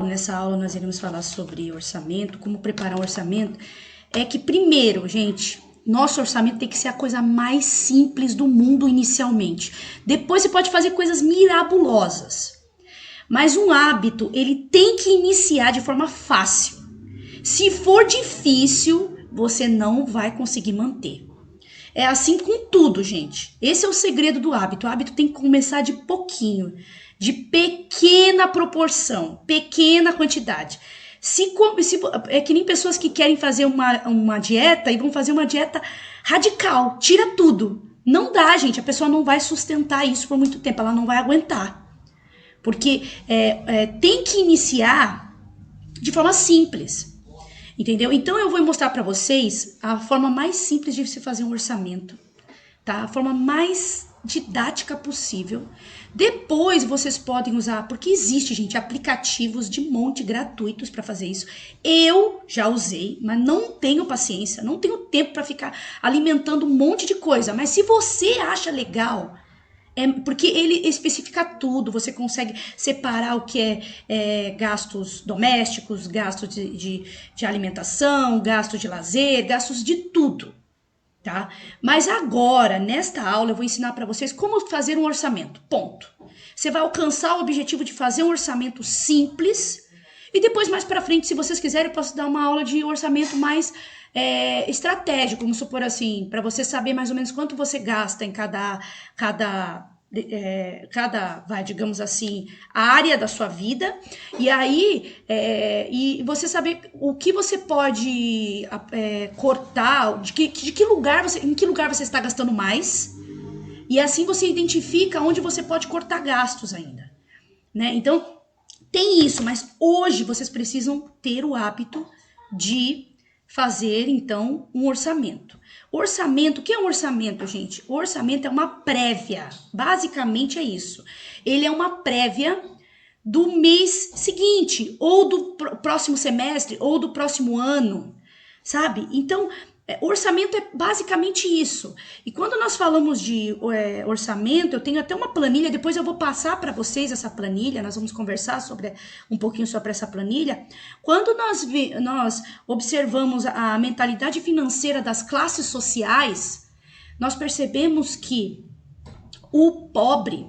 Nessa aula nós iremos falar sobre orçamento, como preparar um orçamento. É que primeiro, gente, nosso orçamento tem que ser a coisa mais simples do mundo inicialmente. Depois você pode fazer coisas mirabulosas. Mas um hábito, ele tem que iniciar de forma fácil. Se for difícil, você não vai conseguir manter. É assim com tudo, gente. Esse é o segredo do hábito. O hábito tem que começar de pouquinho, de pequena proporção, pequena quantidade. É que nem pessoas que querem fazer uma dieta e vão fazer uma dieta radical, tira tudo. Não dá, gente. A pessoa não vai sustentar isso por muito tempo, ela não vai aguentar. Porque tem que iniciar de forma simples. Entendeu? Então eu vou mostrar para vocês a forma mais simples de se fazer um orçamento, tá? A forma mais didática possível. Depois vocês podem usar, porque existe, gente, aplicativos de monte gratuitos para fazer isso. Eu já usei, mas não tenho paciência, não tenho tempo para ficar alimentando um monte de coisa. Mas se você acha legal, porque ele especifica tudo, você consegue separar o que é gastos domésticos, gastos de alimentação, gastos de lazer, gastos de tudo, tá? Mas agora, nesta aula, eu vou ensinar para vocês como fazer um orçamento, ponto. Você vai alcançar o objetivo de fazer um orçamento simples e depois, mais para frente, se vocês quiserem, eu posso dar uma aula de orçamento mais estratégico, vamos supor assim, para você saber mais ou menos quanto você gasta em cada digamos assim, a área da sua vida, e aí e você saber o que você pode cortar, em que lugar você está gastando mais, e assim você identifica onde você pode cortar gastos ainda, né? Então tem isso, mas hoje vocês precisam ter o hábito de fazer, então, um orçamento. Orçamento, o que é um orçamento, gente? O orçamento é uma prévia, basicamente é isso. Ele é uma prévia do mês seguinte, ou do próximo semestre, ou do próximo ano, sabe? Então, orçamento é basicamente isso. E quando nós falamos de orçamento, eu tenho até uma planilha, depois eu vou passar para vocês essa planilha, nós vamos conversar um pouquinho sobre essa planilha. Quando nós observamos a mentalidade financeira das classes sociais, nós percebemos que o pobre,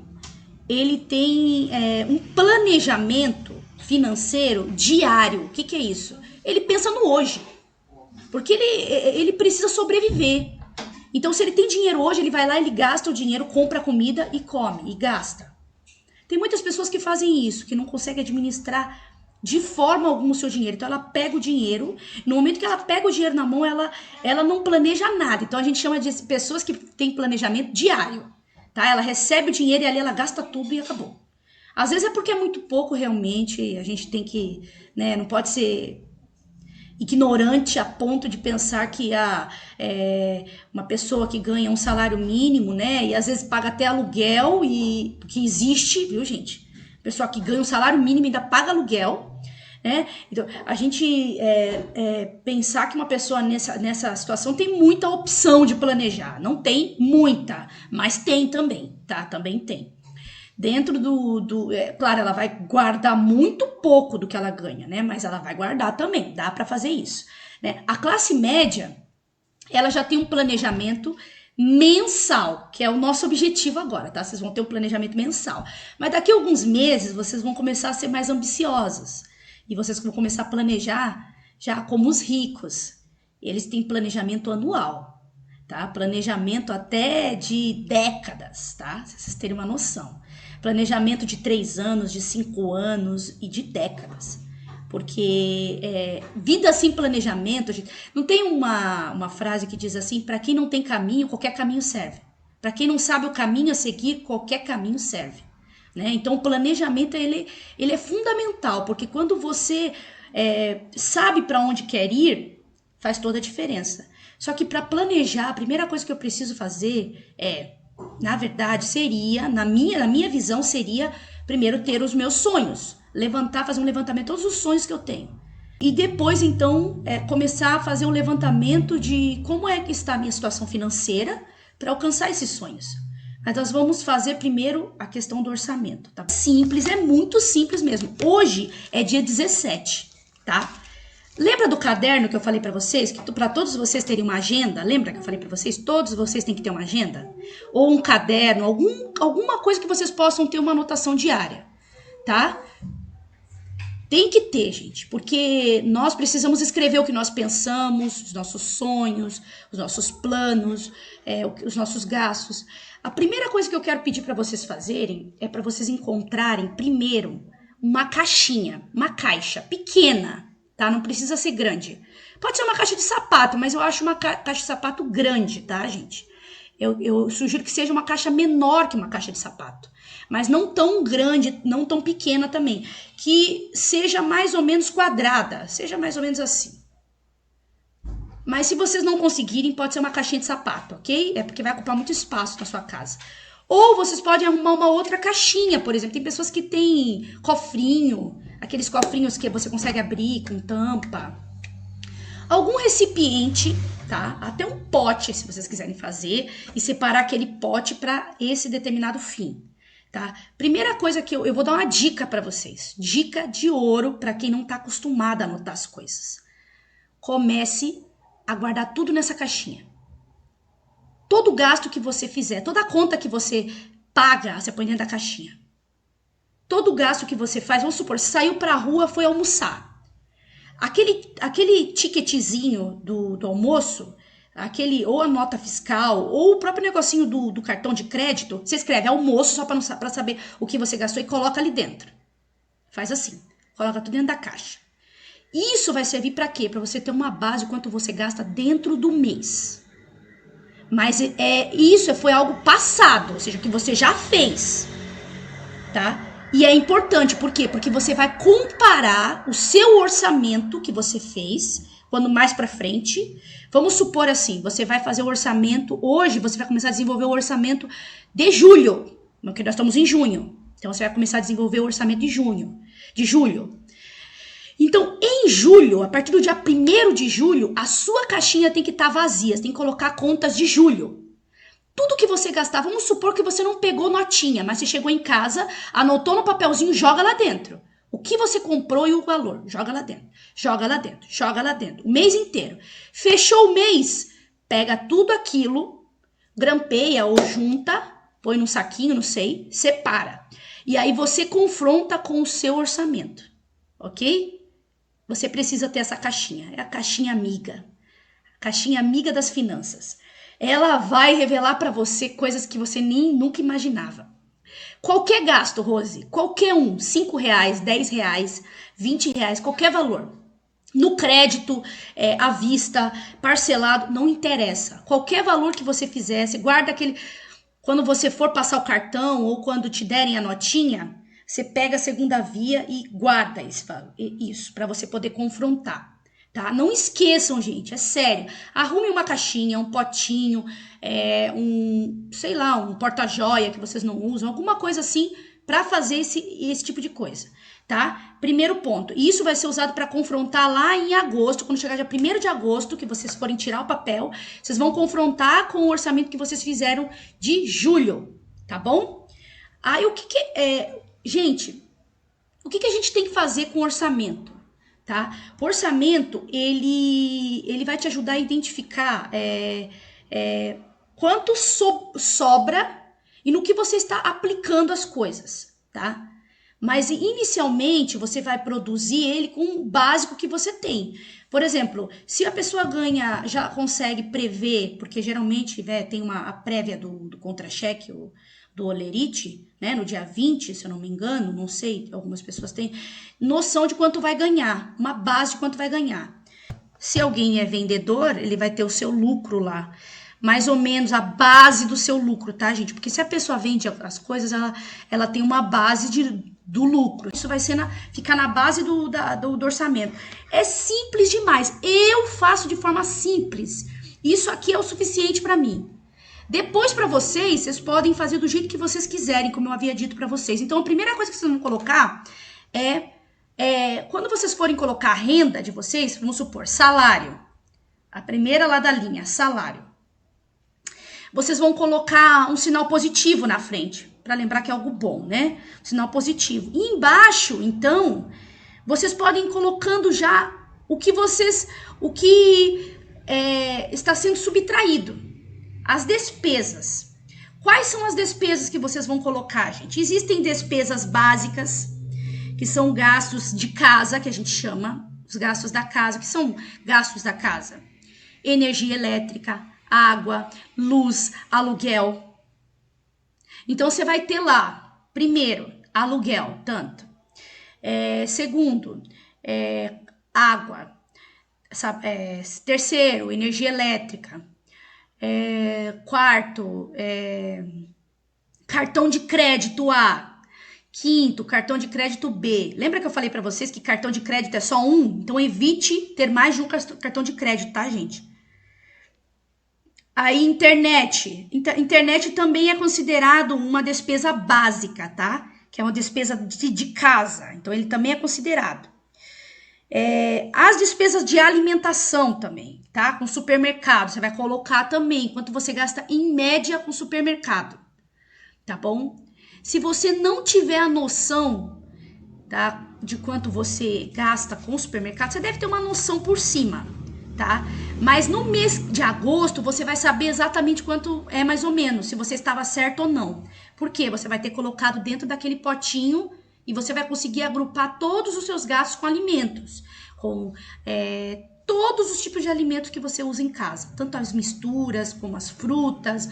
ele tem um planejamento financeiro diário. O que é isso? Ele pensa no hoje. Porque ele precisa sobreviver. Então, se ele tem dinheiro hoje, ele vai lá, ele gasta o dinheiro, compra comida e come, e gasta. Tem muitas pessoas que fazem isso, que não conseguem administrar de forma alguma o seu dinheiro. Então, ela pega o dinheiro, no momento que ela pega o dinheiro na mão, ela não planeja nada. Então, a gente chama de pessoas que têm planejamento diário, tá? Ela recebe o dinheiro e ali ela gasta tudo e acabou. Às vezes é porque é muito pouco, realmente, a gente tem que, né, não pode ser ignorante a ponto de pensar que uma pessoa que ganha um salário mínimo, né, e às vezes paga até aluguel, e que existe, viu, gente? Pessoa que ganha um salário mínimo e ainda paga aluguel, né? Então, a gente pensar que uma pessoa nessa situação tem muita opção de planejar. Não tem muita, mas tem também, tá? Também tem. Dentro claro, ela vai guardar muito pouco do que ela ganha, né? Mas ela vai guardar também, dá para fazer isso, né? A classe média, ela já tem um planejamento mensal, que é o nosso objetivo agora, tá? Vocês vão ter um planejamento mensal. Mas daqui a alguns meses, vocês vão começar a ser mais ambiciosos. E vocês vão começar a planejar já como os ricos. Eles têm planejamento anual, tá? Planejamento até de décadas, tá? Pra vocês terem uma noção. Planejamento de 3 anos, de 5 anos e de décadas. Porque vida sem planejamento, gente, não tem uma frase que diz assim: para quem não tem caminho, qualquer caminho serve. Para quem não sabe o caminho a seguir, qualquer caminho serve. Né? Então o planejamento ele é fundamental, porque quando você sabe para onde quer ir, faz toda a diferença. Só que para planejar, a primeira coisa que eu preciso fazer na verdade, seria, na minha visão, seria primeiro ter os meus sonhos. Fazer um levantamento de todos os sonhos que eu tenho. E depois, então, começar a fazer um levantamento de como é que está a minha situação financeira para alcançar esses sonhos. Mas nós vamos fazer primeiro a questão do orçamento, tá? Simples, é muito simples mesmo. Hoje é dia 17, tá? Lembra do caderno que eu falei pra vocês? Que para todos vocês terem uma agenda? Lembra que eu falei pra vocês? Todos vocês têm que ter uma agenda? Ou um caderno, alguma coisa que vocês possam ter uma anotação diária, tá? Tem que ter, gente, porque nós precisamos escrever o que nós pensamos, os nossos sonhos, os nossos planos, os nossos gastos. A primeira coisa que eu quero pedir para vocês fazerem é para vocês encontrarem primeiro uma caixinha, uma caixa pequena, tá? Não precisa ser grande. Pode ser uma caixa de sapato, mas eu acho uma caixa de sapato grande, tá, gente? Eu sugiro que seja uma caixa menor que uma caixa de sapato. Mas não tão grande, não tão pequena também. Que seja mais ou menos quadrada, seja mais ou menos assim. Mas se vocês não conseguirem, pode ser uma caixinha de sapato, ok? É porque vai ocupar muito espaço na sua casa. Ou vocês podem arrumar uma outra caixinha, por exemplo. Tem pessoas que têm cofrinho, aqueles cofrinhos que você consegue abrir com tampa. Algum recipiente, tá? Até um pote, se vocês quiserem fazer, e separar aquele pote para esse determinado fim, tá? Primeira coisa que eu vou dar uma dica para vocês. Dica de ouro para quem não tá acostumado a anotar as coisas. Comece a guardar tudo nessa caixinha. Todo gasto que você fizer, toda conta que você paga, você põe dentro da caixinha. Todo gasto que você faz, vamos supor, saiu pra rua, foi almoçar. Aquele ticketzinho do almoço, ou a nota fiscal, ou o próprio negocinho do cartão de crédito, você escreve almoço só para saber o que você gastou e coloca ali dentro. Faz assim, coloca tudo dentro da caixa. Isso vai servir para quê? Para você ter uma base de quanto você gasta dentro do mês. Mas isso foi algo passado, ou seja, que você já fez, tá? E é importante, por quê? Porque você vai comparar o seu orçamento que você fez, quando mais pra frente. Vamos supor assim, você vai fazer o orçamento, hoje você vai começar a desenvolver o orçamento de julho, porque nós estamos em junho. Então você vai começar a desenvolver o orçamento de julho. Então, em julho, a partir do dia 1º de julho, a sua caixinha tem que estar vazia, você tem que colocar contas de julho. Tudo que você gastar, vamos supor que você não pegou notinha, mas você chegou em casa, anotou no papelzinho, joga lá dentro. O que você comprou e o valor, joga lá dentro, joga lá dentro, joga lá dentro, o mês inteiro. Fechou o mês, pega tudo aquilo, grampeia ou junta, põe num saquinho, não sei, separa. E aí você confronta com o seu orçamento, ok? Você precisa ter essa caixinha, é a caixinha amiga das finanças. Ela vai revelar para você coisas que você nem nunca imaginava. Qualquer gasto, Rose, qualquer um, R$5, R$10, R$20, qualquer valor. No crédito, à vista, parcelado, não interessa. Qualquer valor que você fizer, você guarda aquele... Quando você for passar o cartão ou quando te derem a notinha, você pega a segunda via e guarda isso para você poder confrontar. Tá? Não esqueçam, gente, é sério. Arrume uma caixinha, um potinho, um porta-joia que vocês não usam, alguma coisa assim para fazer esse tipo de coisa, tá? Primeiro ponto. E isso vai ser usado para confrontar lá em agosto, quando chegar dia 1º de agosto, que vocês forem tirar o papel, vocês vão confrontar com o orçamento que vocês fizeram de julho, tá bom? Aí gente, o que a gente tem que fazer com o orçamento? Tá? O orçamento, ele vai te ajudar a identificar quanto sobra e no que você está aplicando as coisas, tá? Mas inicialmente você vai produzir ele com o básico que você tem. Por exemplo, se a pessoa já consegue prever, porque geralmente tem a prévia do contra-cheque, do Olerite, né, no dia 20, se eu não me engano, não sei, algumas pessoas têm noção de quanto vai ganhar, uma base de quanto vai ganhar. Se alguém é vendedor, ele vai ter o seu lucro lá, mais ou menos a base do seu lucro, tá, gente? Porque se a pessoa vende as coisas, ela tem uma base do lucro. Isso vai ficar na base do orçamento. É simples demais. Eu faço de forma simples. Isso aqui é o suficiente para mim. Depois, para vocês podem fazer do jeito que vocês quiserem, como eu havia dito para vocês. Então, a primeira coisa que vocês vão colocar quando vocês forem colocar a renda de vocês, vamos supor, salário. A primeira lá da linha, salário. vocês vão colocar um sinal positivo na frente, para lembrar que é algo bom, né? Um sinal positivo. E embaixo, então, vocês podem ir colocando já o que está sendo subtraído. As despesas. Quais são as despesas que vocês vão colocar, gente? Existem despesas básicas, que são gastos de casa, que a gente chama, os gastos da casa. Que são gastos da casa? Energia elétrica, água, luz, aluguel. Então, você vai ter lá, primeiro, aluguel, tanto. Segundo, água. Terceiro, energia elétrica. Quarto, cartão de crédito A. Quinto, cartão de crédito B. Lembra que eu falei para vocês que cartão de crédito é só um? Então evite ter mais de um cartão de crédito, tá, gente? Aí, internet. Internet também é considerado uma despesa básica, tá? Que é uma despesa de casa. Então, ele também é considerado. As despesas de alimentação também, tá? Com supermercado. Você vai colocar também quanto você gasta em média com supermercado. Tá bom? Se você não tiver a noção, tá, de quanto você gasta com o supermercado, você deve ter uma noção por cima, tá? Mas no mês de agosto, você vai saber exatamente quanto é mais ou menos, se você estava certo ou não. Por quê? Você vai ter colocado dentro daquele potinho e você vai conseguir agrupar todos os seus gastos com alimentos, com todos os tipos de alimentos que você usa em casa, tanto as misturas, como as frutas,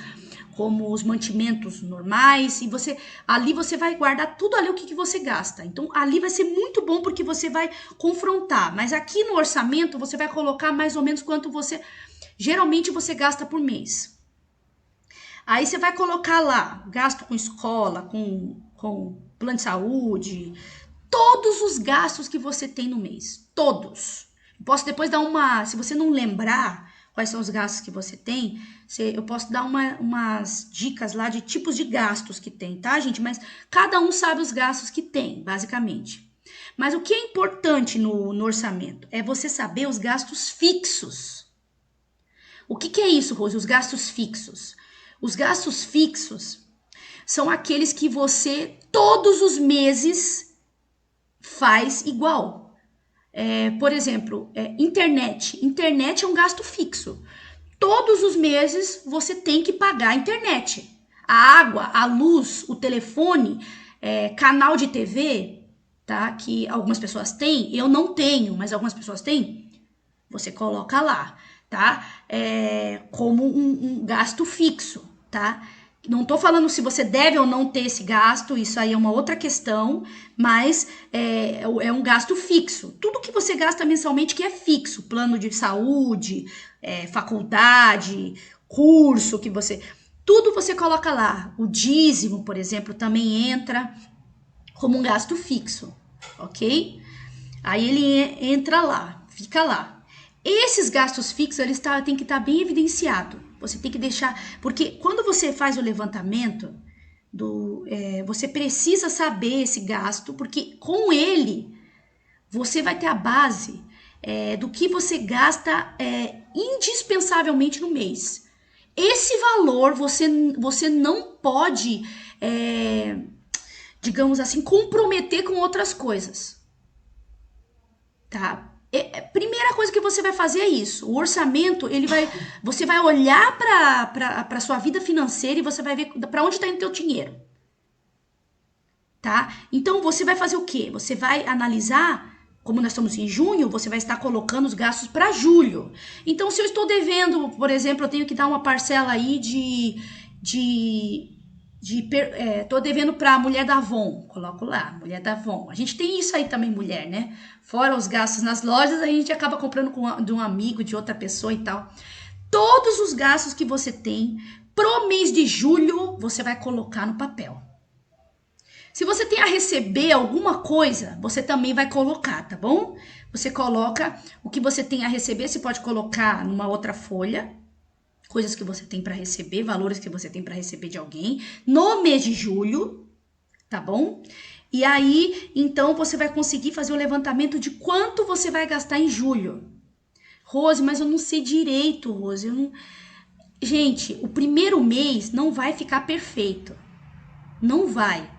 como os mantimentos normais, e ali você vai guardar tudo ali o que você gasta. Então, ali vai ser muito bom porque você vai confrontar. Mas aqui no orçamento, você vai colocar mais ou menos quanto geralmente você gasta por mês. Aí você vai colocar lá, gasto com escola, com plano de saúde, todos os gastos que você tem no mês. Todos. Posso depois dar se você não lembrar quais são os gastos que você tem, eu posso dar umas dicas lá de tipos de gastos que tem, tá, gente? Mas cada um sabe os gastos que tem, basicamente. Mas o que é importante no orçamento é você saber os gastos fixos. O que é isso, Rose? Os gastos fixos. Os gastos fixos são aqueles que você, todos os meses, faz igual. Por exemplo, internet. Internet é um gasto fixo. Todos os meses você tem que pagar a internet. A água, a luz, o telefone, canal de TV, tá? Que algumas pessoas têm, eu não tenho, mas algumas pessoas têm. Você coloca lá, tá? Como um gasto fixo, tá? Não tô falando se você deve ou não ter esse gasto, isso aí é uma outra questão, mas é um gasto fixo. Tudo que você gasta mensalmente que é fixo, plano de saúde, faculdade, curso que tudo você coloca lá. O dízimo, por exemplo, também entra como um gasto fixo, ok? Aí ele entra lá, fica lá. Esses gastos fixos, eles têm que estar bem evidenciados. Você tem que deixar... Porque quando você faz o levantamento, você precisa saber esse gasto, porque com ele, você vai ter a base do que você gasta indispensavelmente no mês. Esse valor, você não pode, digamos assim, comprometer com outras coisas. Tá? Primeira coisa que você vai fazer é isso. O orçamento, você vai olhar para a sua vida financeira e você vai ver para onde está indo o teu dinheiro. Tá? Então, você vai fazer o quê? Você vai analisar, como nós estamos em junho, você vai estar colocando os gastos para julho. Então, se eu estou devendo, por exemplo, eu tenho que dar uma parcela aí tô devendo para a mulher da Avon, coloco lá, mulher da Avon. A gente tem isso aí também, mulher, né? Fora os gastos nas lojas, a gente acaba comprando de um amigo, de outra pessoa e tal. Todos os gastos que você tem pro mês de julho, você vai colocar no papel. Se você tem a receber alguma coisa, você também vai colocar, tá bom? Você coloca o que você tem a receber, você pode colocar numa outra folha, coisas que você tem para receber, valores que você tem para receber de alguém, no mês de julho, tá bom? E aí, então, você vai conseguir fazer o levantamento de quanto você vai gastar em julho. Rose, mas eu não sei direito, Rose, Gente, o primeiro mês não vai ficar perfeito. Não vai.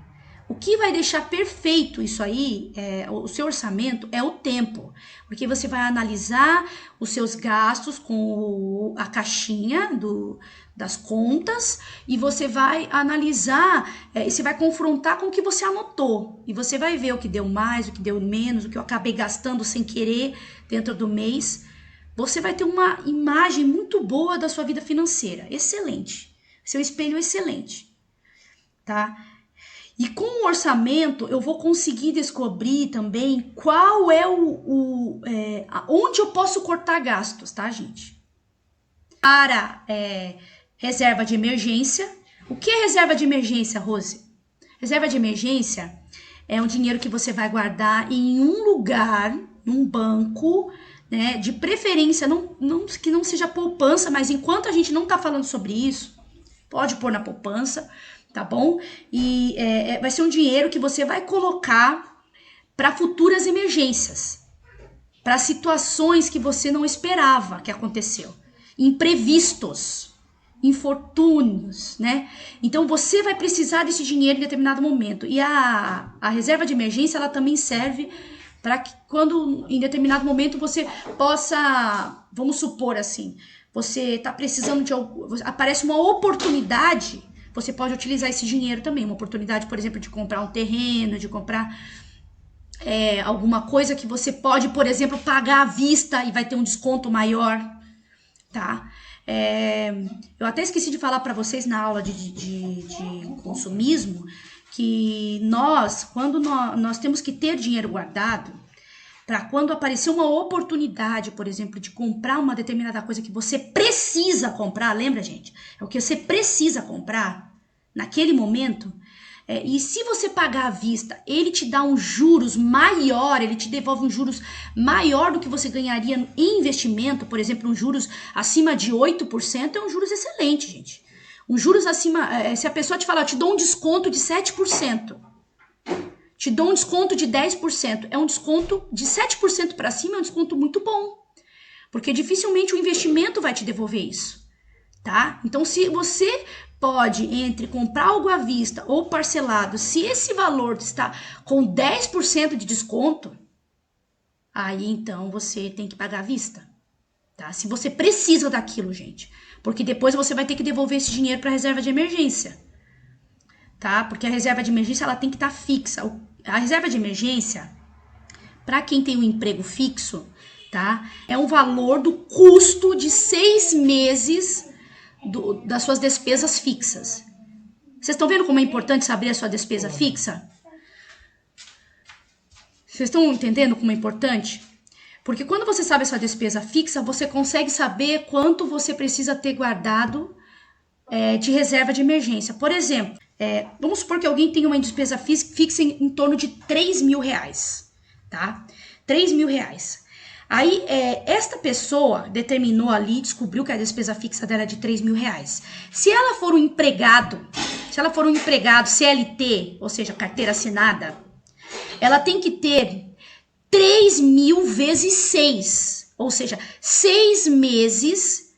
O que vai deixar perfeito isso aí, o seu orçamento, é o tempo. Porque você vai analisar os seus gastos com a caixinha das contas e você vai analisar, e você vai confrontar com o que você anotou. E você vai ver o que deu mais, o que deu menos, o que eu acabei gastando sem querer dentro do mês. Você vai ter uma imagem muito boa da sua vida financeira. Excelente. Seu espelho excelente. Tá? E com o orçamento, eu vou conseguir descobrir também qual é onde eu posso cortar gastos, tá, gente? Para reserva de emergência. O que é reserva de emergência, Rose? Reserva de emergência é um dinheiro que você vai guardar em um lugar, num banco, né? De preferência, que não seja poupança, mas enquanto a gente não tá falando sobre isso, pode pôr na poupança, tá bom? E vai ser um dinheiro que você vai colocar para futuras emergências, para situações que você não esperava que aconteceu, imprevistos, infortúnios, né? Então você vai precisar desse dinheiro em determinado momento. E a reserva de emergência, ela também serve para que quando em determinado momento você possa, vamos supor assim, você está precisando aparece uma oportunidade, você pode utilizar esse dinheiro também, uma oportunidade, por exemplo, de comprar um terreno, de comprar alguma coisa que você pode, por exemplo, pagar à vista e vai ter um desconto maior, tá? Eu até esqueci de falar para vocês na aula de consumismo que quando nós temos que ter dinheiro guardado para quando aparecer uma oportunidade, por exemplo, de comprar uma determinada coisa que você precisa comprar, lembra, gente? É o que você precisa comprar naquele momento. E se você pagar à vista, ele te dá um juros maior, ele te devolve um juros maior do que você ganharia em investimento, por exemplo, um juros acima de 8%, é um juros excelente, gente. Um juros acima, se a pessoa te falar, eu te dou um desconto de 7%, te dou um desconto de 10%, é um desconto de 7% para cima, é um desconto muito bom. Porque dificilmente o investimento vai te devolver isso, tá? Então, se você pode, entre comprar algo à vista ou parcelado, se esse valor está com 10% de desconto, aí então você tem que pagar à vista, tá? Se você precisa daquilo, gente. Porque depois você vai ter que devolver esse dinheiro para a reserva de emergência, tá? Porque a reserva de emergência, ela tem que estar fixa. A reserva de emergência, para quem tem um emprego fixo, tá? É um valor do custo de 6 meses das suas despesas fixas. Vocês estão vendo como é importante saber a sua despesa fixa? Vocês estão entendendo como é importante? Porque quando você sabe a sua despesa fixa, você consegue saber quanto você precisa ter guardado de reserva de emergência. Por exemplo, vamos supor que alguém tenha uma despesa fixa em torno de 3 mil reais, tá? 3 mil reais. Aí, esta pessoa determinou ali, descobriu que a despesa fixa dela é de 3 mil reais. Se ela for um empregado CLT, ou seja, carteira assinada, ela tem que ter 3 mil vezes 6, ou seja, 6 meses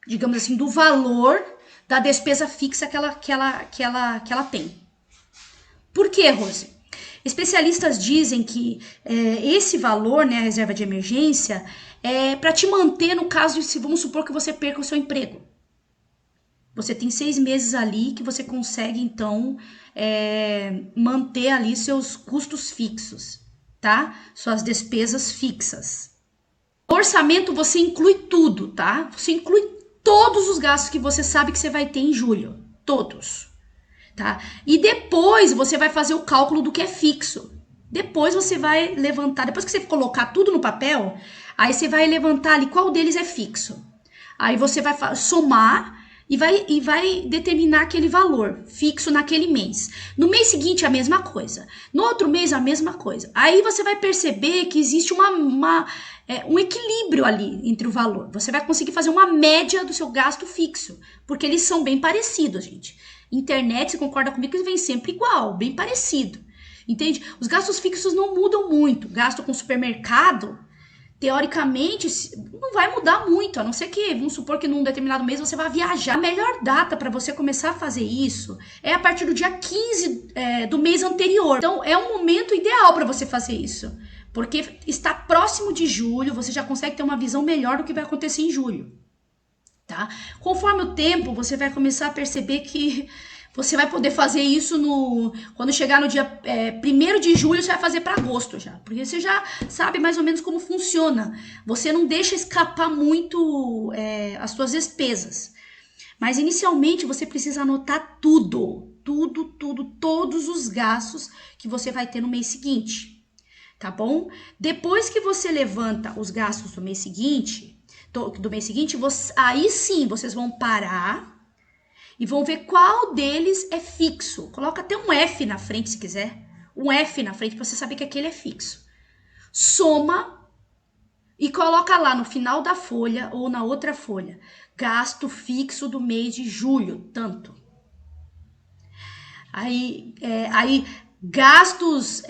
digamos assim, do valor da despesa fixa que ela tem. Por quê, Rose? Especialistas dizem que esse valor, né, a reserva de emergência, é para te manter no caso de, vamos supor que você perca o seu emprego. Você tem 6 meses ali que você consegue, então, manter ali seus custos fixos, tá? Suas despesas fixas. No orçamento você inclui tudo, tá? Você inclui todos os gastos que você sabe que você vai ter em julho. Todos. Tá? E depois você vai fazer o cálculo do que é fixo. Depois você vai levantar, depois que você colocar tudo no papel, aí você vai levantar ali qual deles é fixo. Aí você vai somar e vai determinar aquele valor fixo naquele mês. No mês seguinte a mesma coisa. No outro mês a mesma coisa. Aí você vai perceber que existe um equilíbrio ali entre o valor. Você vai conseguir fazer uma média do seu gasto fixo, porque eles são bem parecidos, gente. Internet, você concorda comigo que eles vêm sempre igual, bem parecido. Entende? Os gastos fixos não mudam muito. Gasto com supermercado, teoricamente, não vai mudar muito, a não ser que, vamos supor que num determinado mês você vai viajar. A melhor data para você começar a fazer isso é a partir do dia 15 do mês anterior. Então, é um momento ideal para você fazer isso, porque está próximo de julho, você já consegue ter uma visão melhor do que vai acontecer em julho, tá? Conforme o tempo, você vai começar a perceber que você vai poder fazer isso quando chegar no dia 1º de julho, você vai fazer para agosto já. Porque você já sabe mais ou menos como funciona. Você não deixa escapar muito as suas despesas. Mas inicialmente você precisa anotar tudo. Todos os gastos que você vai ter no mês seguinte. Tá bom? Depois que você levanta os gastos do mês seguinte, aí sim vocês vão parar e vão ver qual deles é fixo. Coloca até um F na frente se quiser. Um F na frente para você saber que aquele é fixo. Soma e coloca lá no final da folha ou na outra folha. Gasto fixo do mês de julho, tanto. Aí gastos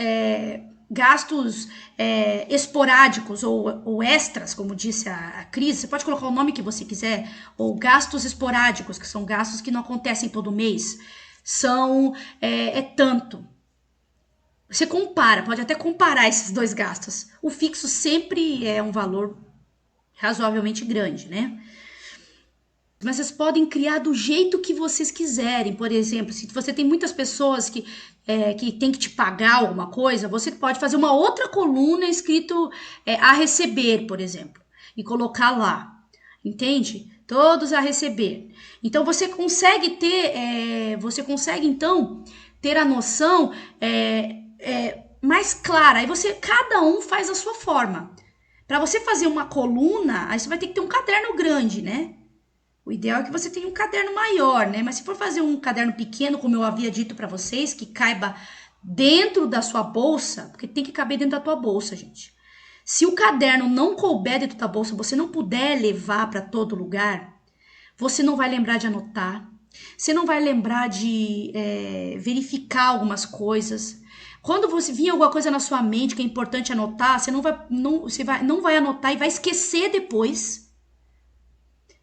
esporádicos ou extras, como disse a Cris, você pode colocar o nome que você quiser, ou gastos esporádicos, que são gastos que não acontecem todo mês, são tanto. Você pode até comparar esses dois gastos. O fixo sempre é um valor razoavelmente grande, né? Mas vocês podem criar do jeito que vocês quiserem. Por exemplo, se você tem muitas pessoas que tem que te pagar alguma coisa, você pode fazer uma outra coluna escrito a receber, por exemplo, e colocar lá, entende? Todos a receber. Então você consegue então ter a noção mais clara. Aí cada um faz a sua forma. Para você fazer uma coluna, aí você vai ter que ter um caderno grande, né? O ideal é que você tenha um caderno maior, né? Mas se for fazer um caderno pequeno, como eu havia dito para vocês, que caiba dentro da sua bolsa, porque tem que caber dentro da tua bolsa, gente. Se o caderno não couber dentro da bolsa, você não puder levar para todo lugar, você não vai lembrar de anotar, você não vai lembrar de verificar algumas coisas. Quando você vir alguma coisa na sua mente que é importante anotar, você não vai anotar e vai esquecer depois.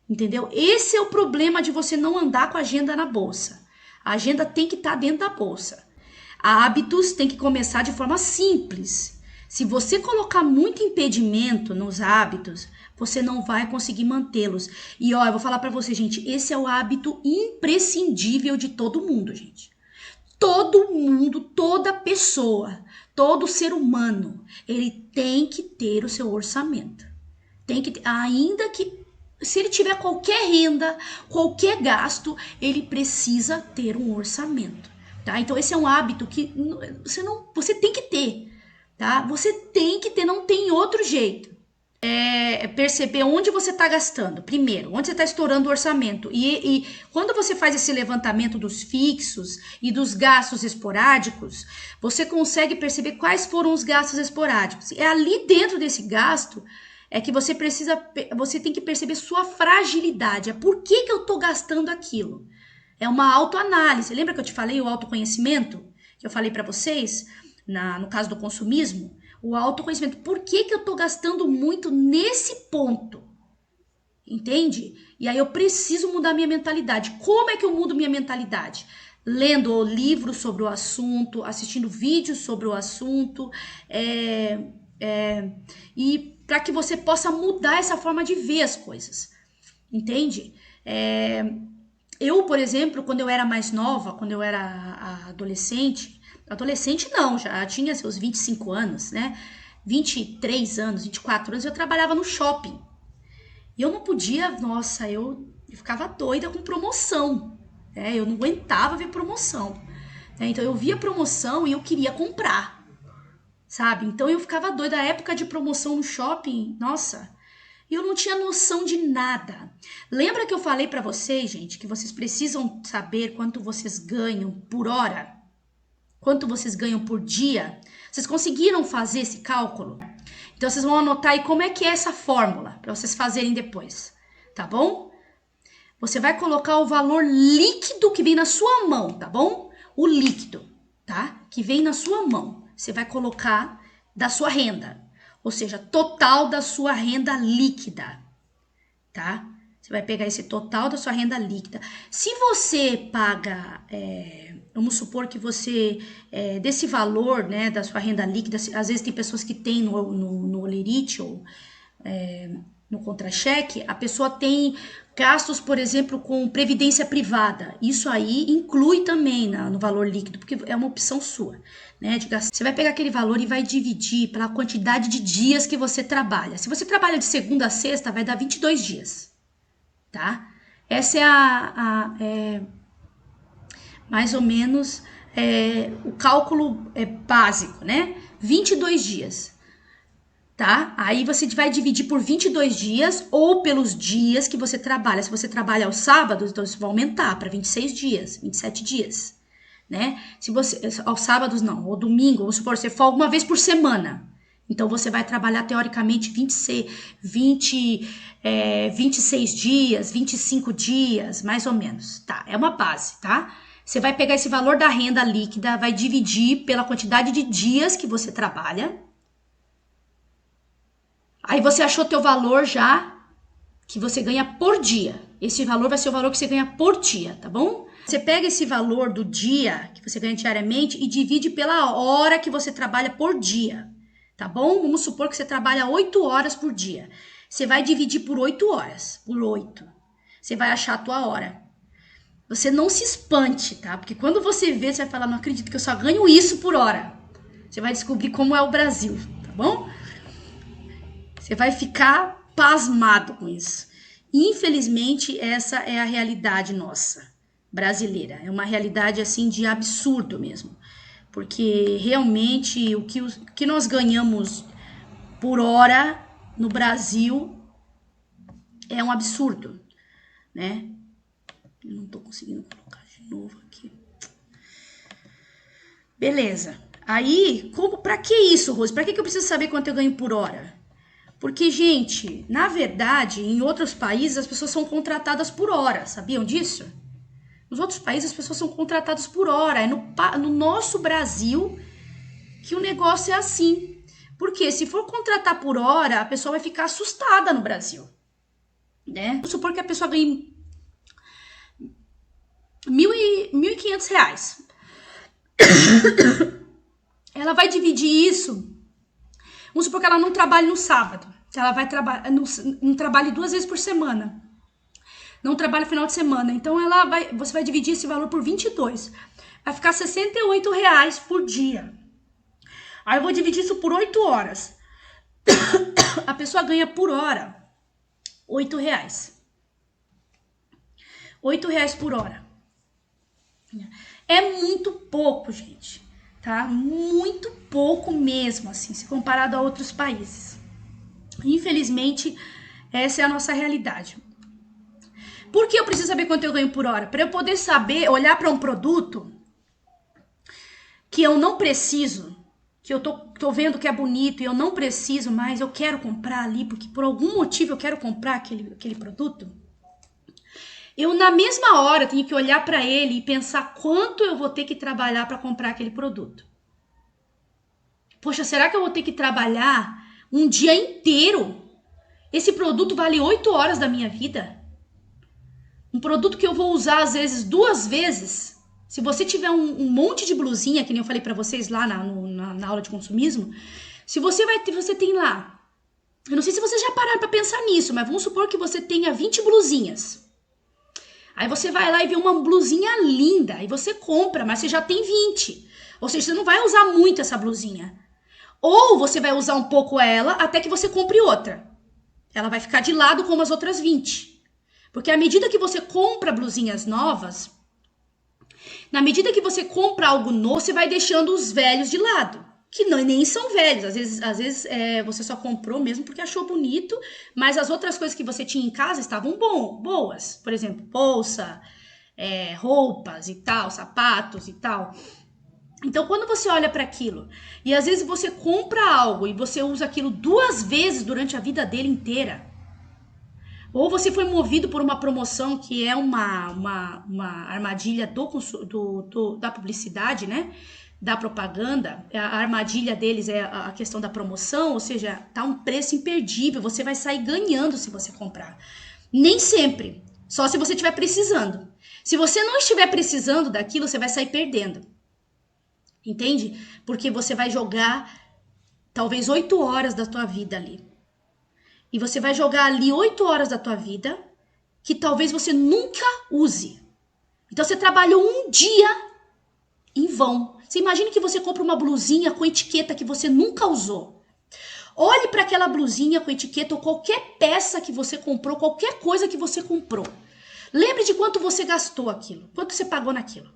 Entendeu? Esse é o problema de você não andar com a agenda na bolsa. A agenda tem que estar dentro da bolsa. Hábitos tem que começar de forma simples. Se você colocar muito impedimento nos hábitos, você não vai conseguir mantê-los. E eu vou falar para você, gente, esse é o hábito imprescindível de todo mundo, gente. Todo mundo, toda pessoa, todo ser humano, ele tem que ter o seu orçamento. Tem que ter, ainda que se ele tiver qualquer renda, qualquer gasto, ele precisa ter um orçamento, tá? Então esse é um hábito que você tem que ter, tá? Você tem que ter, não tem outro jeito. Perceber onde você está gastando, primeiro, onde você está estourando o orçamento. E quando você faz esse levantamento dos fixos e dos gastos esporádicos, você consegue perceber quais foram os gastos esporádicos. É ali dentro desse gasto que você tem que perceber sua fragilidade. Por que eu tô gastando aquilo? É uma autoanálise. Lembra que eu te falei o autoconhecimento? Que eu falei para vocês, no caso do consumismo? O autoconhecimento. Por que eu tô gastando muito nesse ponto? Entende? E aí eu preciso mudar minha mentalidade. Como é que eu mudo minha mentalidade? Lendo livros sobre o assunto, assistindo vídeos sobre o assunto, e para que você possa mudar essa forma de ver as coisas, entende? Eu, por exemplo, quando eu era mais nova, quando eu era adolescente não, já tinha seus 25 anos, né? 23 anos, 24 anos, eu trabalhava no shopping. E eu não podia, nossa, eu ficava doida com promoção, eu não aguentava ver promoção. Então eu via promoção e eu queria comprar. Sabe? Então eu ficava doida. A época de promoção no shopping, nossa, eu não tinha noção de nada. Lembra que eu falei pra vocês, gente, que vocês precisam saber quanto vocês ganham por hora? Quanto vocês ganham por dia? Vocês conseguiram fazer esse cálculo? Então vocês vão anotar aí como é que é essa fórmula para vocês fazerem depois, tá bom? Você vai colocar o valor líquido que vem na sua mão, tá bom? O líquido, tá? Que vem na sua mão. Você vai colocar da sua renda. ou seja, total da sua renda líquida, tá? Você vai pegar esse total da sua renda líquida. Se você paga, vamos supor que você, desse valor, né, da sua renda líquida, às vezes tem pessoas que têm no Olerite ou no contra-cheque, a pessoa tem gastos, por exemplo, com previdência privada. Isso aí inclui também no valor líquido, porque é uma opção sua, né, de gastar. Você vai pegar aquele valor e vai dividir pela quantidade de dias que você trabalha. Se você trabalha de segunda a sexta, vai dar 22 dias. Tá? Essa é mais ou menos o cálculo básico, né? 22 dias, tá? Aí você vai dividir por 22 dias ou pelos dias que você trabalha. Se você trabalha aos sábados, então isso vai aumentar para 26 dias, 27 dias, né? Se você aos sábados não, ou domingo, vamos supor, você folga uma vez por semana. Então, você vai trabalhar, teoricamente, 26 dias, 25 dias, mais ou menos, tá? É uma base, tá? Você vai pegar esse valor da renda líquida, vai dividir pela quantidade de dias que você trabalha. Aí, você achou teu valor já, que você ganha por dia. Esse valor vai ser o valor que você ganha por dia, tá bom? Você pega esse valor do dia, que você ganha diariamente, e divide pela hora que você trabalha por dia. Tá bom? Vamos supor que você trabalha 8 horas por dia. Você vai dividir por 8 horas, por 8. Você vai achar a tua hora. Você não se espante, tá? Porque quando você vê, você vai falar, não acredito que eu só ganho isso por hora. Você vai descobrir como é o Brasil, tá bom? Você vai ficar pasmado com isso. Infelizmente, essa é a realidade nossa, brasileira. É uma realidade, assim, de absurdo mesmo. Porque o que nós ganhamos por hora no Brasil é um absurdo, né? Eu não tô conseguindo colocar de novo aqui. Beleza. Aí, pra que isso, Rose? Pra que eu preciso saber quanto eu ganho por hora? Porque, gente, na verdade, em outros países as pessoas são contratadas por hora, sabiam disso? Nos outros países as pessoas são contratadas por hora. É no nosso Brasil que o negócio é assim. Porque se for contratar por hora, a pessoa vai ficar assustada no Brasil, né? Vamos supor que a pessoa ganhe R$1.500. Ela vai dividir isso. Vamos supor que ela não trabalhe no sábado. Ela vai trabalhar, não trabalhe 2 vezes por semana. Não trabalha final de semana. Então você vai dividir esse valor por 22. Vai ficar R$68 por dia. Aí eu vou dividir isso por 8 horas. A pessoa ganha por hora R$8. R$8 por hora. É muito pouco, gente. Tá? Muito pouco mesmo, assim, se comparado a outros países. Infelizmente, essa é a nossa realidade. Por que eu preciso saber quanto eu ganho por hora? Para eu poder saber, olhar para um produto que eu não preciso, que eu tô vendo que é bonito e eu não preciso mais, eu quero comprar ali, porque por algum motivo eu quero comprar aquele produto. Eu, na mesma hora, tenho que olhar para ele e pensar quanto eu vou ter que trabalhar para comprar aquele produto. Poxa, será que eu vou ter que trabalhar um dia inteiro? Esse produto vale 8 horas da minha vida? Um produto que eu vou usar, às vezes, 2 vezes. Se você tiver um monte de blusinha, que nem eu falei para vocês lá na aula de consumismo, se você tem lá, eu não sei se vocês já pararam para pensar nisso, mas vamos supor que você tenha 20 blusinhas. Aí você vai lá e vê uma blusinha linda, e você compra, mas você já tem 20. Ou seja, você não vai usar muito essa blusinha. Ou você vai usar um pouco ela até que você compre outra. Ela vai ficar de lado como as outras 20. Porque à medida que você compra blusinhas novas, na medida que você compra algo novo, você vai deixando os velhos de lado. Que nem são velhos. Às vezes você só comprou mesmo porque achou bonito, mas as outras coisas que você tinha em casa estavam boas. Por exemplo, bolsa, roupas e tal, sapatos e tal. Então, quando você olha para aquilo, e às vezes você compra algo e você usa aquilo 2 vezes durante a vida dele inteira, ou você foi movido por uma promoção que é uma armadilha da publicidade, né? da propaganda, a armadilha deles é a questão da promoção, ou seja, tá um preço imperdível, você vai sair ganhando se você comprar. Nem sempre, só se você estiver precisando. Se você não estiver precisando daquilo, você vai sair perdendo. Entende? Porque você vai jogar talvez 8 horas da tua vida ali. E você vai jogar ali 8 horas da tua vida que talvez você nunca use. Então você trabalhou um dia em vão. Você imagina que você compra uma blusinha com etiqueta que você nunca usou. Olhe para aquela blusinha com etiqueta ou qualquer peça que você comprou, qualquer coisa que você comprou. Lembre de quanto você gastou aquilo, quanto você pagou naquilo.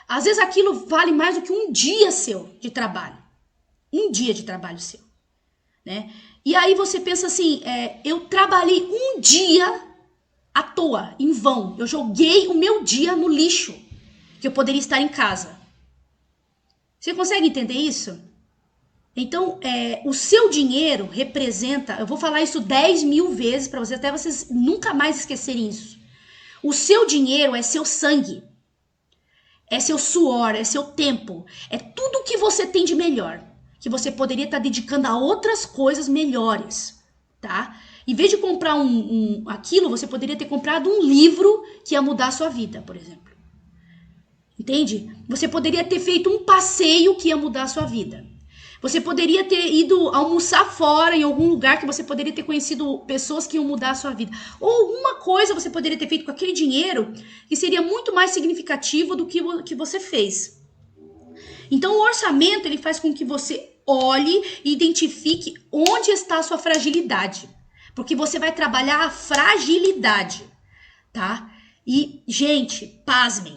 Às vezes aquilo vale mais do que um dia seu de trabalho. Um dia de trabalho seu, né? E aí você pensa assim, eu trabalhei um dia à toa, em vão. Eu joguei o meu dia no lixo, que eu poderia estar em casa. Você consegue entender isso? Então, o seu dinheiro representa, eu vou falar isso 10.000 vezes para vocês, até vocês nunca mais esquecerem isso. O seu dinheiro é seu sangue, é seu suor, é seu tempo, é tudo que você tem de melhor, que você poderia estar dedicando a outras coisas melhores, tá? Em vez de comprar aquilo, você poderia ter comprado um livro que ia mudar a sua vida, por exemplo. Entende? Você poderia ter feito um passeio que ia mudar a sua vida. Você poderia ter ido almoçar fora em algum lugar que você poderia ter conhecido pessoas que iam mudar a sua vida. Ou alguma coisa você poderia ter feito com aquele dinheiro que seria muito mais significativo do que você fez. Então o orçamento ele faz com que você olhe e identifique onde está a sua fragilidade. Porque você vai trabalhar a fragilidade, tá? E, gente, pasmem.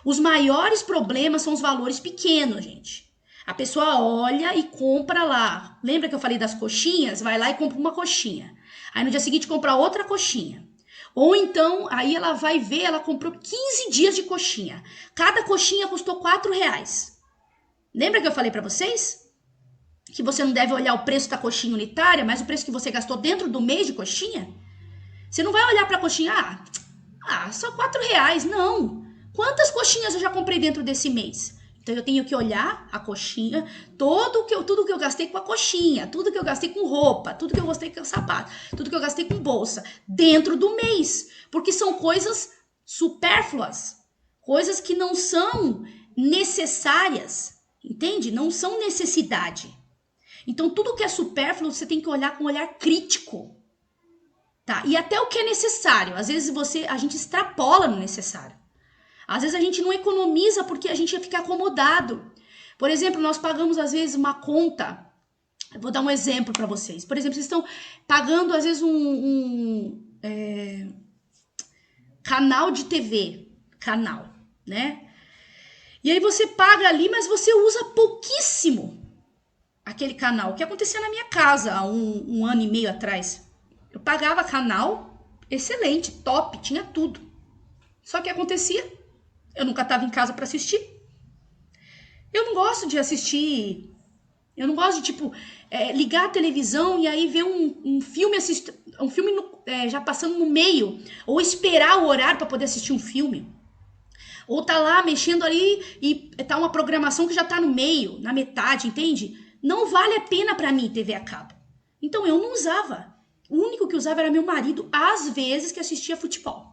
Os maiores problemas são os valores pequenos, gente. A pessoa olha e compra lá. Lembra que eu falei das coxinhas? Vai lá e compra uma coxinha. Aí no dia seguinte compra outra coxinha. Ou então, aí ela vai ver, ela comprou 15 dias de coxinha. Cada coxinha custou R$4. Lembra que eu falei pra vocês? Que você não deve olhar o preço da coxinha unitária, mas o preço que você gastou dentro do mês de coxinha? Você não vai olhar pra coxinha, só R$4. Não. Quantas coxinhas eu já comprei dentro desse mês? Então eu tenho que olhar a coxinha, tudo que eu gastei com a coxinha, tudo que eu gastei com roupa, tudo que eu gastei com sapato, tudo que eu gastei com bolsa, dentro do mês. Porque são coisas supérfluas, coisas que não são necessárias, entende? Não são necessidade. Então tudo que é supérfluo você tem que olhar com um olhar crítico, tá? E até o que é necessário, às vezes a gente extrapola no necessário. Às vezes a gente não economiza porque a gente fica acomodado. Por exemplo, nós pagamos às vezes uma conta. Eu vou dar um exemplo para vocês. Por exemplo, vocês estão pagando às vezes canal de TV. Canal, né? E aí você paga ali, mas você usa pouquíssimo aquele canal. O que acontecia na minha casa há um ano e meio atrás. Eu pagava canal excelente, top, tinha tudo. Só que acontecia... Eu nunca estava em casa para assistir. Eu não gosto de assistir. Eu não gosto de, ligar a televisão e aí ver um filme, já passando no meio. Ou esperar o horário para poder assistir um filme. Ou tá lá mexendo ali e tá uma programação que já tá no meio, na metade, entende? Não vale a pena para mim TV a cabo. Então eu não usava. O único que usava era meu marido, às vezes, que assistia futebol.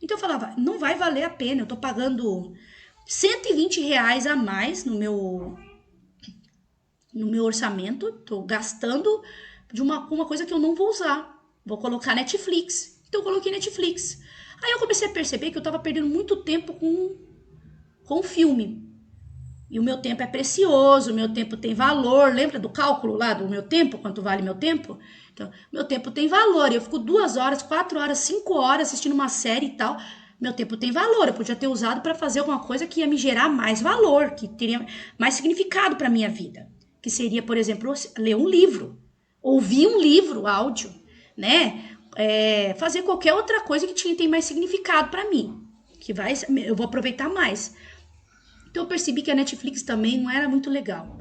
Então eu falava, não vai valer a pena, eu tô pagando R$120 a mais no meu orçamento, tô gastando de uma coisa que eu não vou usar. Vou colocar Netflix. Então eu coloquei Netflix. Aí eu comecei a perceber que eu tava perdendo muito tempo com filme. E o meu tempo é precioso, o meu tempo tem valor. Lembra do cálculo lá do meu tempo? Quanto vale meu tempo? Então, meu tempo tem valor. Eu fico 2 horas, 4 horas, 5 horas assistindo uma série e tal. Meu tempo tem valor. Eu podia ter usado para fazer alguma coisa que ia me gerar mais valor, que teria mais significado para minha vida. Que seria, por exemplo, ler um livro, ouvir um livro, áudio, né? Fazer qualquer outra coisa que tem mais significado para mim. Eu vou aproveitar mais. Então eu percebi que a Netflix também não era muito legal.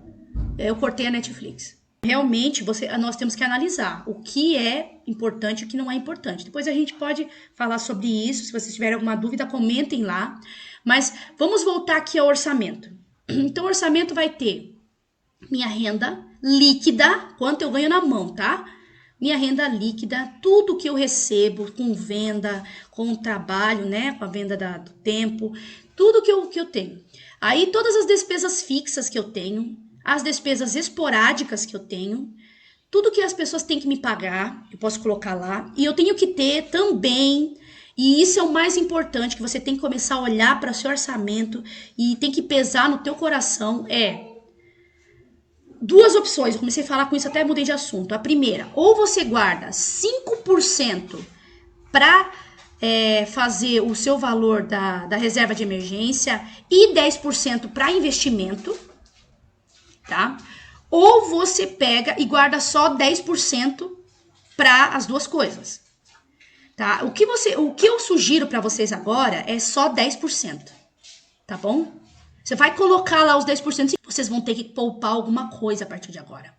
Eu cortei a Netflix. Realmente, nós temos que analisar o que é importante e o que não é importante. Depois a gente pode falar sobre isso. Se vocês tiverem alguma dúvida, comentem lá. Mas vamos voltar aqui ao orçamento. Então, o orçamento vai ter minha renda líquida, quanto eu ganho na mão, tá? Minha renda líquida, tudo que eu recebo com venda, com o trabalho, né? Com a venda do tempo, tudo que eu tenho. Aí, todas as despesas fixas que eu tenho, as despesas esporádicas que eu tenho, tudo que as pessoas têm que me pagar, eu posso colocar lá. E eu tenho que ter também, e isso é o mais importante, que você tem que começar a olhar para o seu orçamento e tem que pesar no teu coração, duas opções. Eu comecei a falar com isso, até mudei de assunto. A primeira, ou você guarda 5% para fazer o seu valor da reserva de emergência e 10% para investimento, tá? Ou você pega e guarda só 10% para as duas coisas, tá? O que eu sugiro para vocês agora é só 10%, tá bom? Você vai colocar lá os 10% e vocês vão ter que poupar alguma coisa a partir de agora,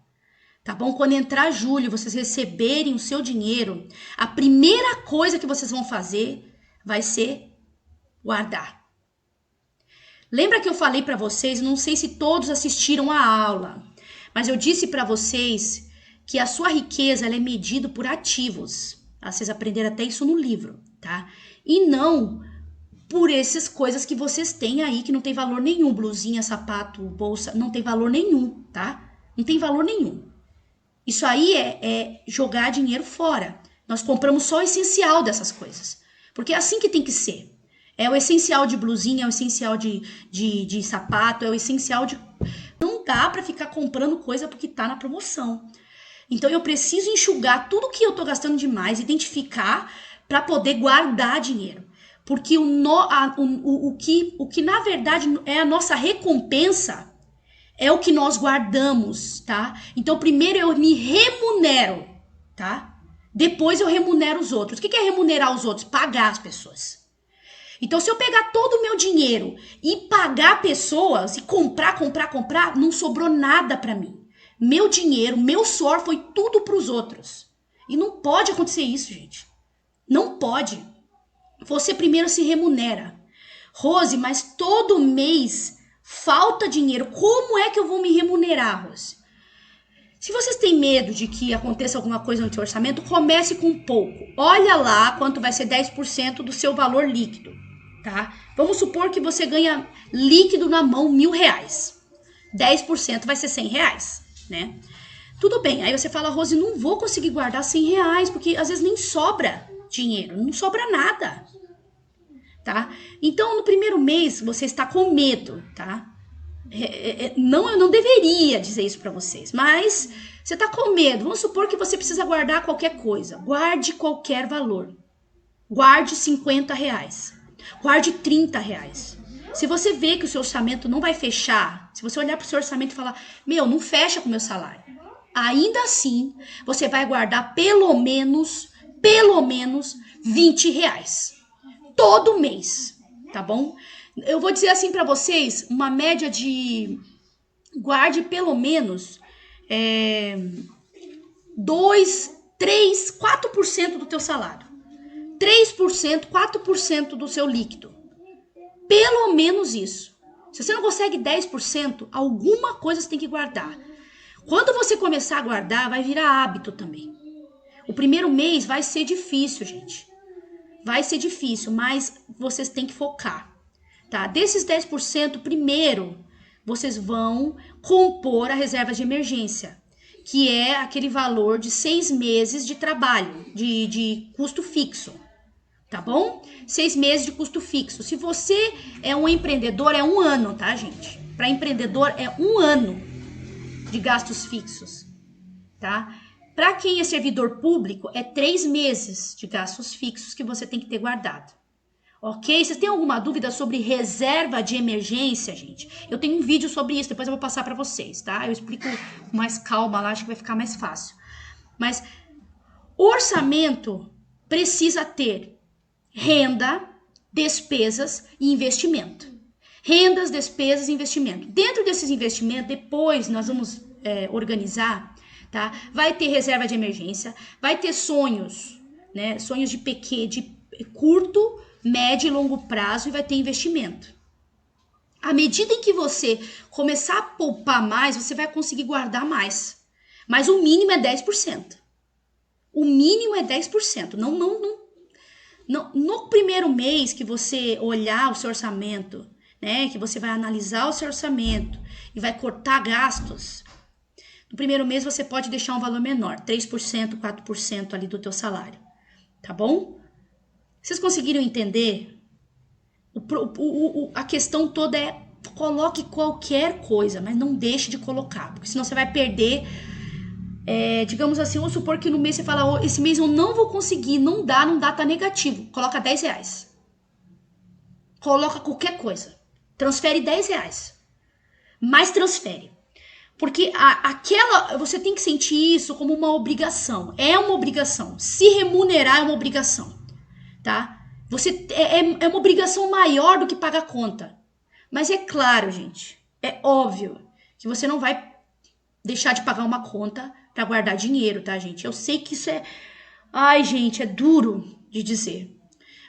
tá bom? Quando entrar julho, vocês receberem o seu dinheiro, a primeira coisa que vocês vão fazer vai ser guardar. Lembra que eu falei para vocês, não sei se todos assistiram a aula, mas eu disse para vocês que a sua riqueza ela é medida por ativos. Vocês aprenderam até isso no livro, tá? E não por essas coisas que vocês têm aí que não tem valor nenhum. Blusinha, sapato, bolsa, não tem valor nenhum, tá? Não tem valor nenhum. Isso aí é jogar dinheiro fora. Nós compramos só o essencial dessas coisas. Porque é assim que tem que ser. É o essencial de blusinha, é o essencial de sapato, é o essencial de... Não dá pra ficar comprando coisa porque tá na promoção. Então eu preciso enxugar tudo que eu tô gastando demais, identificar pra poder guardar dinheiro. Porque o que na verdade é a nossa recompensa é o que nós guardamos, tá? Então primeiro eu me remunero, tá? Depois eu remunero os outros. O que é remunerar os outros? Pagar as pessoas. Então, se eu pegar todo o meu dinheiro e pagar pessoas e comprar, não sobrou nada para mim. Meu dinheiro, meu suor foi tudo para os outros. E não pode acontecer isso, gente. Não pode. Você primeiro se remunera. Rose, mas todo mês falta dinheiro. Como é que eu vou me remunerar, Rose? Se vocês têm medo de que aconteça alguma coisa no seu orçamento, comece com pouco. Olha lá quanto vai ser 10% do seu valor líquido, tá? Vamos supor que você ganha líquido na mão R$1.000. 10% vai ser R$100, né? Tudo bem, aí você fala, Rose, não vou conseguir guardar R$100, porque às vezes nem sobra dinheiro, não sobra nada, tá? Então, no primeiro mês, você está com medo, tá? Não, eu não deveria dizer isso para vocês, mas você tá com medo. Vamos supor que você precisa guardar qualquer coisa. Guarde qualquer valor. Guarde R$50. Guarde R$30. Se você vê que o seu orçamento não vai fechar, se você olhar para o seu orçamento e falar, não fecha com o meu salário, ainda assim, você vai guardar pelo menos R$20. Todo mês, tá bom? Eu vou dizer assim pra vocês, uma média de... Guarde pelo menos 2, 3, 4% do teu salário. 3%, 4% do seu líquido. Pelo menos isso. Se você não consegue 10%, alguma coisa você tem que guardar. Quando você começar a guardar, vai virar hábito também. O primeiro mês vai ser difícil, gente. Vai ser difícil, mas vocês têm que focar. Tá? Desses 10%, primeiro, vocês vão compor a reserva de emergência, que é aquele valor de 6 meses de trabalho, de custo fixo, tá bom? 6 meses de custo fixo. Se você é um empreendedor, é 1 ano, tá, gente? Para empreendedor, é 1 ano de gastos fixos, tá? Para quem é servidor público, é 3 meses de gastos fixos que você tem que ter guardado. Ok? Vocês têm alguma dúvida sobre reserva de emergência, gente? Eu tenho um vídeo sobre isso, depois eu vou passar para vocês, tá? Eu explico com mais calma lá, acho que vai ficar mais fácil. Mas orçamento precisa ter renda, despesas e investimento. Rendas, despesas e investimento. Dentro desses investimentos, depois nós vamos organizar, tá? Vai ter reserva de emergência, vai ter sonhos, né? Sonhos de curto, médio e longo prazo, e vai ter investimento. À medida em que você começar a poupar mais, você vai conseguir guardar mais. Mas o mínimo é 10%. O mínimo é 10%. No primeiro mês que você olhar o seu orçamento, né, que você vai analisar o seu orçamento e vai cortar gastos, no primeiro mês você pode deixar um valor menor, 3%, 4% ali do teu salário, tá bom? Vocês conseguiram entender? A questão toda é, coloque qualquer coisa, mas não deixe de colocar, porque senão você vai perder. Digamos assim, vamos supor que no mês você fala, esse mês eu não vou conseguir, não dá, tá negativo. Coloca R$10. Coloca qualquer coisa. Transfere R$10. Mas transfere. Porque você tem que sentir isso como uma obrigação. É uma obrigação. Se remunerar é uma obrigação, tá? É uma obrigação maior do que pagar a conta. Mas é claro, gente, é óbvio que você não vai deixar de pagar uma conta para guardar dinheiro, tá, gente? Eu sei que isso é... Ai, gente, é duro de dizer.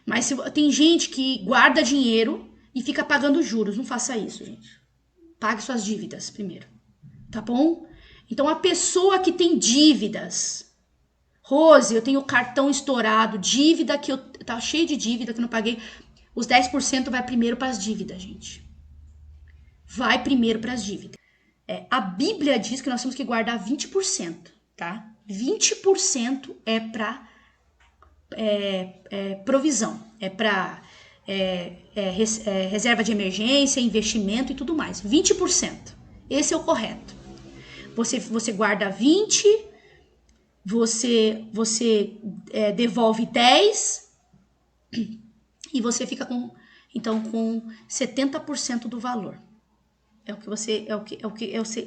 Mas tem gente que guarda dinheiro e fica pagando juros. Não faça isso, gente. Pague suas dívidas primeiro, tá bom? Então, a pessoa que tem dívidas... Rose, eu tenho cartão estourado, dívida que eu... Tá cheio de dívida que eu não paguei. Os 10% vai primeiro para as dívidas, gente. Vai primeiro para as dívidas. A Bíblia diz que nós temos que guardar 20%, tá? 20% é para provisão, é para reserva de emergência, investimento e tudo mais. 20%. Esse é o correto. Você guarda 20, você devolve 10 e você fica com 70% do valor.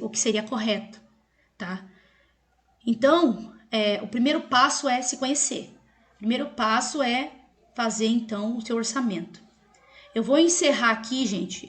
O que seria correto, tá? Então, o primeiro passo é se conhecer. O primeiro passo é fazer, então, o seu orçamento. Eu vou encerrar aqui, gente.